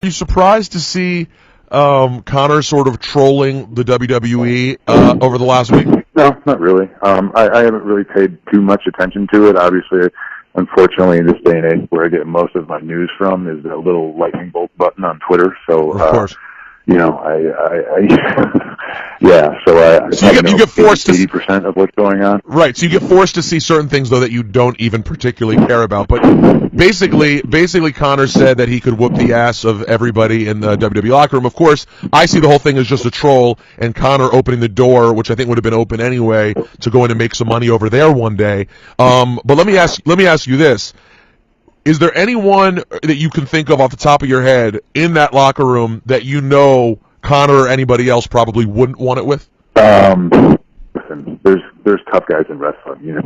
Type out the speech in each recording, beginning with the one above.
you surprised to see Conor sort of trolling the WWE over the last week? No, not really. I haven't really paid too much attention to it. Obviously, unfortunately, in this day and age, where I get most of my news from is a little lightning bolt button on Twitter. So, of course. I yeah. So you get forced 80% of what's going on. Right. So you get forced to see certain things though that you don't even particularly care about. But basically, Conor said that he could whoop the ass of everybody in the WWE locker room. Of course, I see the whole thing as just a troll, and Conor opening the door, which I think would have been open anyway, to go in and make some money over there one day. But let me ask you this. Is there anyone that you can think of off the top of your head in that locker room that you know Conor or anybody else probably wouldn't want it with? Listen, there's tough guys in wrestling. You know,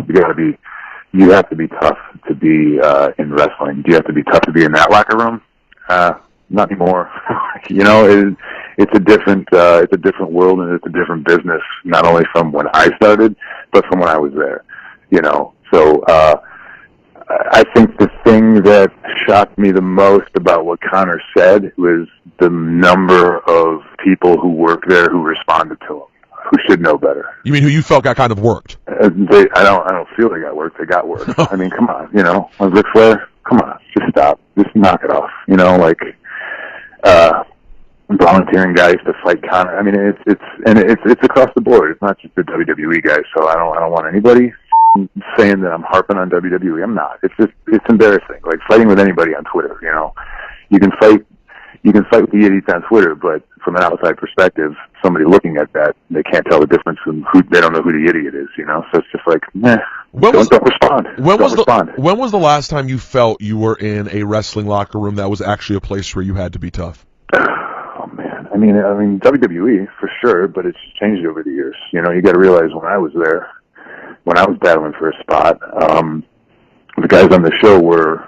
you have to be tough to be in wrestling. Do you have to be tough to be in that locker room? Not anymore. You know, it's a different world, and it's a different business. Not only from when I started, but from when I was there. You know, so. I think the thing that shocked me the most about what Conor said was the number of people who work there who responded to him, who should know better. You mean who you felt got kind of worked? I don't feel they got worked. They got worked. I mean, come on, you know, Ric Flair, come on, just stop, just knock it off. You know, like volunteering guys to fight Conor. I mean, it's across the board. It's not just the WWE guys. So I don't want anybody saying that I'm harping on WWE. I'm not. It's embarrassing. Like fighting with anybody on Twitter, you know. You can fight with the idiots on Twitter, but from an outside perspective, somebody looking at that, they can't tell the difference from they don't know who the idiot is, you know. So it's just like, don't respond. When was the last time you felt you were in a wrestling locker room that was actually a place where you had to be tough? Oh man. I mean WWE for sure, but it's changed over the years. You know, you got to realize when I was there, when I was battling for a spot, the guys on the show were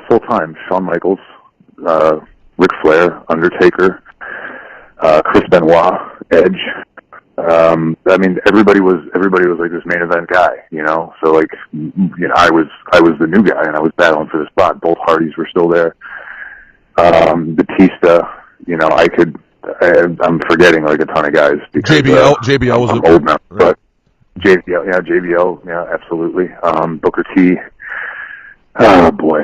full time Shawn Michaels, Ric Flair, Undertaker, Chris Benoit, Edge. I mean, everybody was like this main event guy, you know. So like, you know, I was the new guy, and I was battling for the spot. Both Hardys were still there. Batista, you know, I'm forgetting like a ton of guys because JBL was I'm old now, but. JBL, yeah, absolutely. Booker T. Oh boy,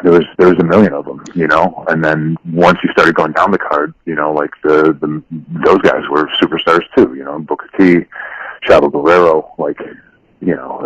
there was a million of them, you know. And then once you started going down the card, you know, like those guys were superstars too, you know. Booker T, Chavo Guerrero, like, you know.